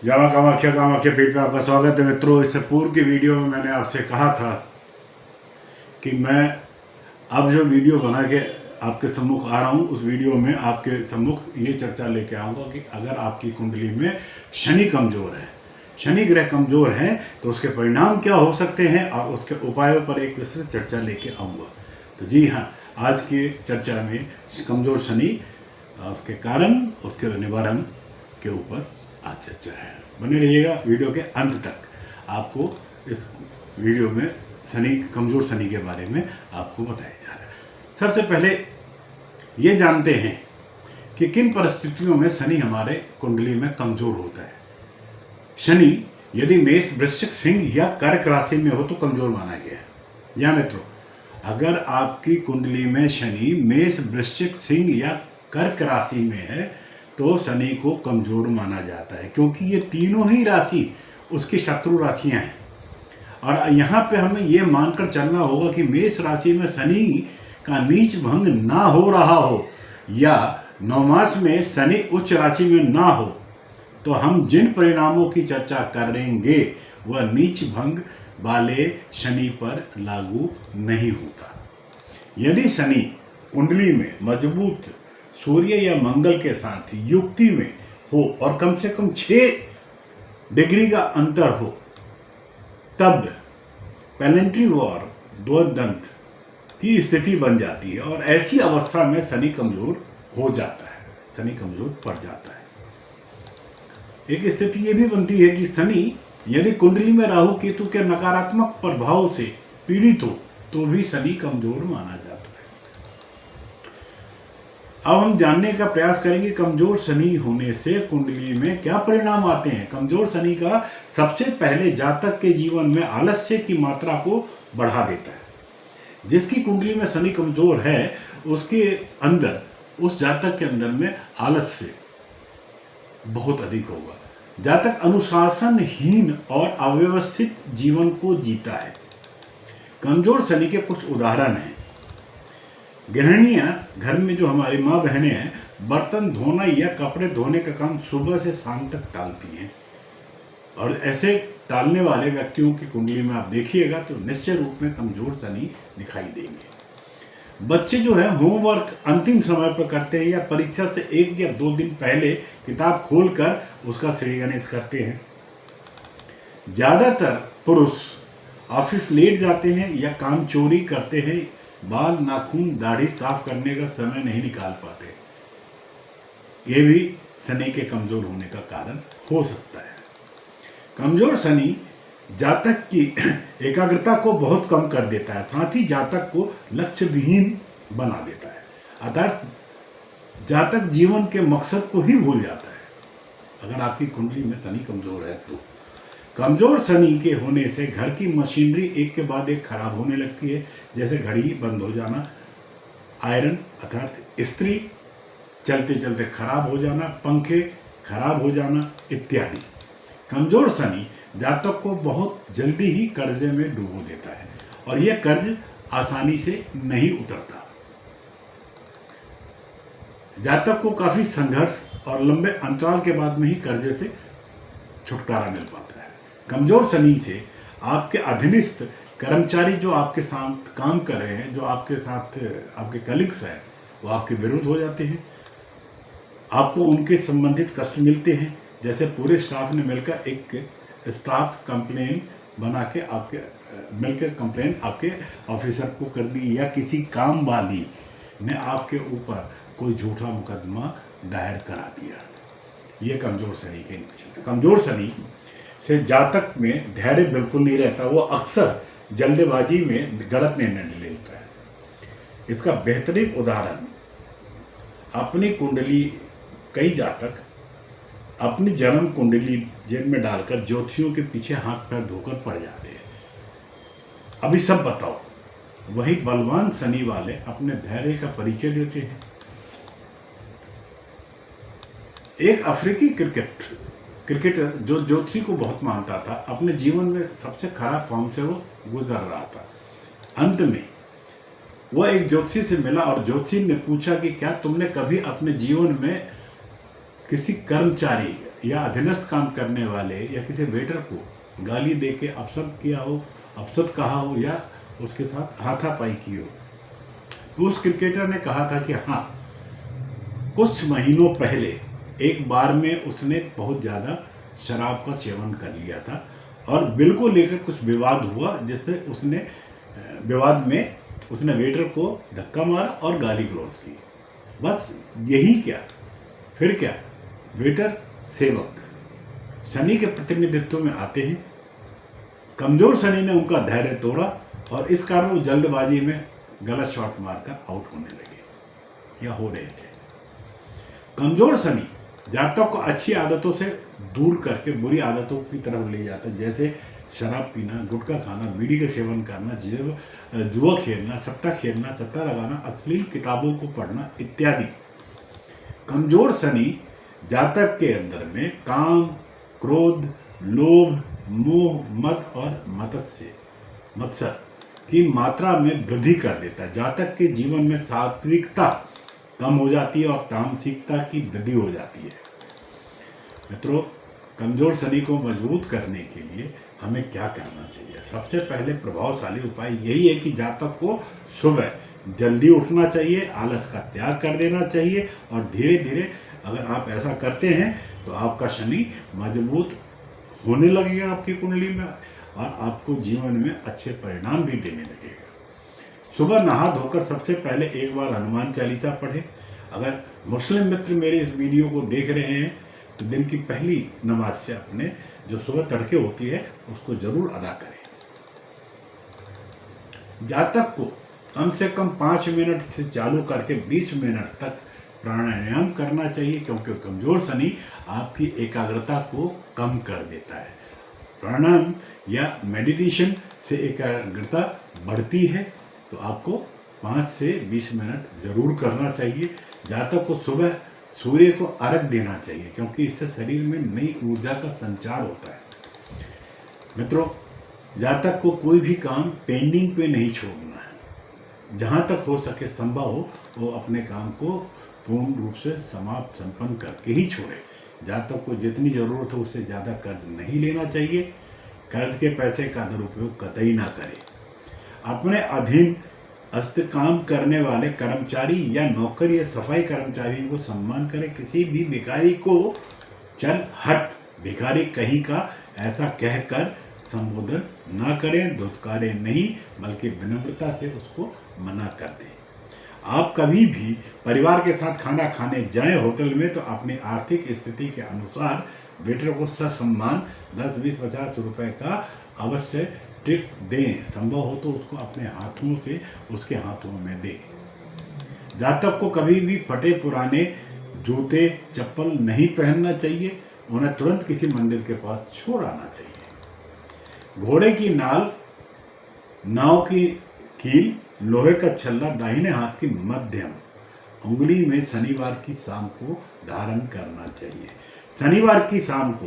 जामा कामाख्या पेट में आपका स्वागत है मित्रों। इससे पूर्व की वीडियो में मैंने आपसे कहा था कि मैं अब जो वीडियो बना के आपके सम्मुख आ रहा हूँ, उस वीडियो में आपके सम्मुख ये चर्चा लेके आऊँगा कि अगर आपकी कुंडली में शनि कमज़ोर है, शनि ग्रह कमज़ोर है, तो उसके परिणाम क्या हो सकते हैं और उसके उपायों पर एक विस्तृत चर्चा लेके आऊँगा। तो जी हाँ, आज की चर्चा में कमज़ोर शनि, उसके कारण, उसके निवारण के ऊपर आज चर्चा है। बने रहिएगा वीडियो के अंत तक। आपको इस वीडियो में कमज़ोर शनि के बारे में आपको बताया जा रहा है। सबसे पहले ये जानते हैं कि किन परिस्थितियों में शनि हमारे कुंडली में कमज़ोर होता है। शनि यदि मेष, वृश्चिक, सिंह या कर्क राशि में हो तो कमज़ोर माना गया है। या मित्रों, अगर आपकी कुंडली में शनि मेष, वृश्चिक, सिंह या कर्क राशि में है तो शनि को कमज़ोर माना जाता है, क्योंकि ये तीनों ही राशि उसकी शत्रु राशियां हैं। और यहाँ पे हमें ये मानकर चलना होगा कि मेष राशि में शनि का नीच भंग ना हो रहा हो या नवमास में शनि उच्च राशि में ना हो, तो हम जिन परिणामों की चर्चा करेंगे वह नीच भंग वाले शनि पर लागू नहीं होता। यदि शनि कुंडली में मजबूत सूर्य या मंगल के साथ युक्ति में हो और कम से कम 6 डिग्री का अंतर हो, तब पेलेंट्री वॉर, द्वंद्व की स्थिति बन जाती है और ऐसी अवस्था में शनि कमजोर हो जाता है, शनि कमजोर पड़ जाता है। एक स्थिति ये भी बनती है कि शनि यदि कुंडली में राहु केतु के नकारात्मक प्रभाव से पीड़ित हो तो भी शनि कमजोर माना जाता है। अब हम जानने का प्रयास करेंगे कमजोर शनि होने से कुंडली में क्या परिणाम आते हैं। कमजोर शनि का सबसे पहले जातक के जीवन में आलस्य की मात्रा को बढ़ा देता है। जिसकी कुंडली में शनि कमजोर है उसके अंदर, उस जातक के अंदर में आलस्य बहुत अधिक होगा। जातक अनुशासनहीन और अव्यवस्थित जीवन को जीता है। कमजोर शनि के कुछ उदाहरण हैं। गृहिणियाँ, घर में जो हमारी माँ बहनें हैं, बर्तन धोना या कपड़े धोने का काम सुबह से शाम तक टालती हैं, और ऐसे टालने वाले व्यक्तियों की कुंडली में आप देखिएगा तो निश्चय रूप में कमजोर शनि दिखाई देंगे। बच्चे जो है होमवर्क अंतिम समय पर करते हैं या परीक्षा से 1 या 2 दिन पहले किताब खोलकर उसका श्री गणेश करते हैं। ज़्यादातर पुरुष ऑफिस लेट जाते हैं या काम चोरी करते हैं, बाल, नाखून, दाढ़ी साफ करने का समय नहीं निकाल पाते। ये भी शनि के कमजोर होने का कारण हो सकता है। कमजोर शनि जातक की एकाग्रता को बहुत कम कर देता है, साथ ही जातक को लक्ष्य विहीन बना देता है, अर्थात जातक जीवन के मकसद को ही भूल जाता है। अगर आपकी कुंडली में शनि कमजोर है तो कमजोर शनि के होने से घर की मशीनरी एक के बाद एक खराब होने लगती है, जैसे घड़ी बंद हो जाना, आयरन अर्थात इस्त्री चलते चलते खराब हो जाना, पंखे खराब हो जाना इत्यादि। कमजोर शनि जातक को बहुत जल्दी ही कर्जे में डुबो देता है और यह कर्ज आसानी से नहीं उतरता। जातक को काफी संघर्ष और लंबे अंतराल के बाद में ही कर्जे से छुटकारा मिल पाता है। कमजोर शनि से आपके अधीनस्थ कर्मचारी जो आपके साथ काम कर रहे हैं, जो आपके साथ आपके कलीग्स हैं, वो आपके विरुद्ध हो जाते हैं। आपको उनके संबंधित कष्ट मिलते हैं, जैसे पूरे स्टाफ ने मिलकर एक स्टाफ कंप्लेन बना के आपके मिलकर कंप्लेन आपके ऑफिसर को कर दी, या किसी काम वाली ने आपके ऊपर कोई झूठा मुकदमा दायर करा दिया। ये कमजोर शनि के नीचे। कमजोर शनि से जातक में धैर्य बिल्कुल नहीं रहता, वो अक्सर जल्दबाजी में गलत निर्णय ले लेता है। इसका बेहतरीन उदाहरण, अपनी कुंडली, कई जातक अपनी जन्म कुंडली जेब में डालकर ज्योतिषियों के पीछे हाथ पैर धोकर पड़ जाते हैं। अभी सब बताओ, वही बलवान शनि वाले अपने धैर्य का परिचय देते हैं। एक अफ्रीकी क्रिकेटर जो ज्योतिषी को बहुत मानता था, अपने जीवन में सबसे खराब फॉर्म से वो गुजर रहा था। अंत में वह एक ज्योतिषी से मिला और ज्योतिषी ने पूछा कि क्या तुमने कभी अपने जीवन में किसी कर्मचारी या अधीनस्थ काम करने वाले या किसी वेटर को गाली दे के अपशब्द किया हो, अपशब्द कहा हो या उसके साथ हाथापाई की हो। तो उस क्रिकेटर ने कहा था कि हाँ, कुछ महीनों पहले एक बार में उसने बहुत ज़्यादा शराब का सेवन कर लिया था और बिल को लेकर कुछ विवाद हुआ, जिससे विवाद में उसने वेटर को धक्का मारा और गाली गलौज की। बस यही क्या, फिर क्या, वेटर सेवक शनि के प्रतिनिधित्व में आते हैं। कमजोर शनि ने उनका धैर्य तोड़ा और इस कारण वो जल्दबाजी में गलत शॉट मारकर आउट होने लगे या हो रहे थे। कमजोर शनि जातक को अच्छी आदतों से दूर करके बुरी आदतों की तरफ ले जाता है, जैसे शराब पीना, गुटखा खाना, बीड़ी का सेवन करना, जुआ खेलना, सट्टा लगाना, अश्लील किताबों को पढ़ना इत्यादि। कमजोर शनि जातक के अंदर में काम, क्रोध, लोभ, मोह, मद और मत्सर की मात्रा में वृद्धि कर देता है। जातक के जीवन में सात्विकता कम हो जाती है और तामसिकता की वृद्धि हो जाती है। मित्रों, कमजोर शनि को मजबूत करने के लिए हमें क्या करना चाहिए? सबसे पहले प्रभावशाली उपाय यही है कि जातक को सुबह जल्दी उठना चाहिए, आलस का त्याग कर देना चाहिए और धीरे धीरे अगर आप ऐसा करते हैं तो आपका शनि मजबूत होने लगेगा आपकी कुंडली में और आपको जीवन में अच्छे परिणाम भी देने लगेगा। सुबह नहा धोकर सबसे पहले एक बार हनुमान चालीसा पढ़ें। अगर मुस्लिम मित्र मेरे इस वीडियो को देख रहे हैं तो दिन की पहली नमाज से अपने जो सुबह तड़के होती है उसको जरूर अदा करें। जातक को कम से कम 5 मिनट से चालू करके 20 मिनट तक प्राणायाम करना चाहिए, क्योंकि कमजोर शनि आपकी एकाग्रता को कम कर देता है। प्राणायाम या मेडिटेशन से एकाग्रता बढ़ती है, तो आपको 5 से 20 मिनट जरूर करना चाहिए। जातक को सुबह सूर्य को अर्घ देना चाहिए, क्योंकि इससे शरीर में नई ऊर्जा का संचार होता है। मित्रों, जातक को कोई भी काम पेंडिंग पे नहीं छोड़ना है। जहाँ तक हो सके, संभव हो, वो अपने काम को पूर्ण रूप से समाप्त संपन्न करके ही छोड़े। जातक को जितनी ज़रूरत हो उससे ज़्यादा कर्ज नहीं लेना चाहिए। कर्ज के पैसे का दुरुपयोग कतई ना करें। अपने अधीन काम करने वाले कर्मचारी या नौकर या सफाई कर्मचारियों को सम्मान करें। किसी भी भिखारी को चल हट भिखारी कहीं का ऐसा कहकर संबोधन ना करें, धुतकारें नहीं, बल्कि विनम्रता से उसको मना कर दें। आप कभी भी परिवार के साथ खाना खाने जाएं होटल में तो अपनी आर्थिक स्थिति के अनुसार वेटर को ससम्मान 10, 20, 50 रुपए का अवश्य टिप दें। संभव हो तो उसको अपने हाथों से उसके हाथों में दें। जातक को कभी भी फटे पुराने जूते चप्पल नहीं पहनना चाहिए। उन्हें तुरंत किसी मंदिर के पास छोड़ आना चाहिए। घोड़े की नाव की कील, लोहे का छल्ला दाहिने हाथ की मध्यम उंगली में शनिवार की शाम को धारण करना चाहिए। शनिवार की शाम को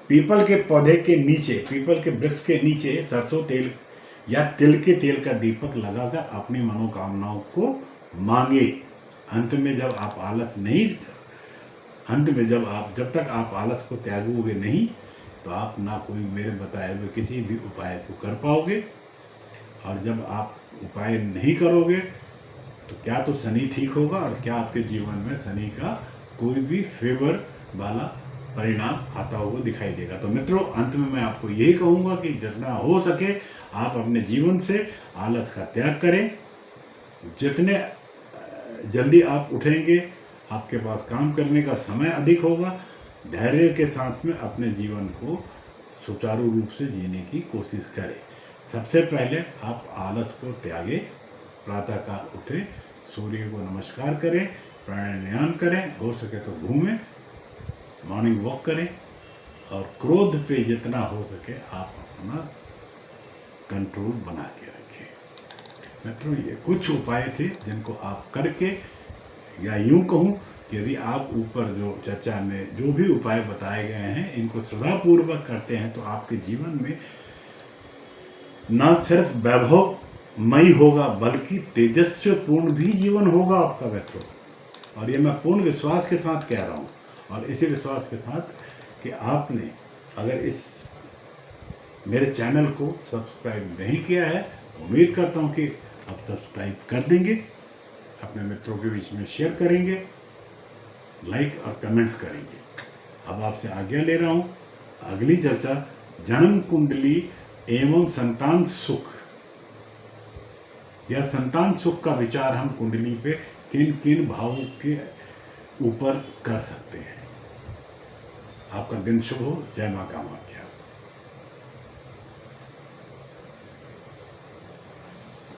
पीपल के पौधे के नीचे, पीपल के वृक्ष के नीचे सरसों तेल या तिल के तेल का दीपक लगाकर अपनी मनोकामनाओं को मांगे। अंत में जब जब तक आप आलस को त्यागोगे नहीं, तो आप ना कोई मेरे बताए हुए किसी भी उपाय को कर पाओगे। और जब आप उपाय नहीं करोगे तो क्या तो शनि ठीक होगा और क्या आपके जीवन में शनि का कोई भी फेवर वाला परिणाम आता हुआ दिखाई देगा। तो मित्रों, अंत में मैं आपको यही कहूँगा कि जितना हो सके आप अपने जीवन से आलस का त्याग करें। जितने जल्दी आप उठेंगे, आपके पास काम करने का समय अधिक होगा। धैर्य के साथ में अपने जीवन को सुचारू रूप से जीने की कोशिश करें। सबसे पहले आप आलस को त्यागें, प्रातःकाल उठें, सूर्य को नमस्कार करें, प्राणायाम करें, हो सके तो घूमें, मॉर्निंग वॉक करें और क्रोध पे जितना हो सके आप अपना कंट्रोल बना के रखें। मित्रों, ये कुछ उपाय थे जिनको आप करके, या यूँ कहूँ कि यदि आप ऊपर जो चर्चा में जो भी उपाय बताए गए हैं इनको श्रद्धापूर्वक करते हैं तो आपके जीवन में न सिर्फ वैभवमयी होगा बल्कि तेजस्वीपूर्ण भी जीवन होगा आपका। मित्रों, और ये मैं पूर्ण विश्वास के साथ कह रहा हूँ और इसी विश्वास के साथ कि आपने अगर इस मेरे चैनल को सब्सक्राइब नहीं किया है, उम्मीद करता हूँ कि आप सब्सक्राइब कर देंगे, अपने मित्रों के बीच में शेयर करेंगे, लाइक और कमेंट्स करेंगे। अब आपसे आज्ञा ले रहा हूँ। अगली चर्चा जन्म कुंडली एवं संतान सुख या संतान सुख का विचार हम कुंडली पे किन किन भावों के ऊपर कर सकते हैं। आपका दिन शुभ हो। जय मां कामाख्या।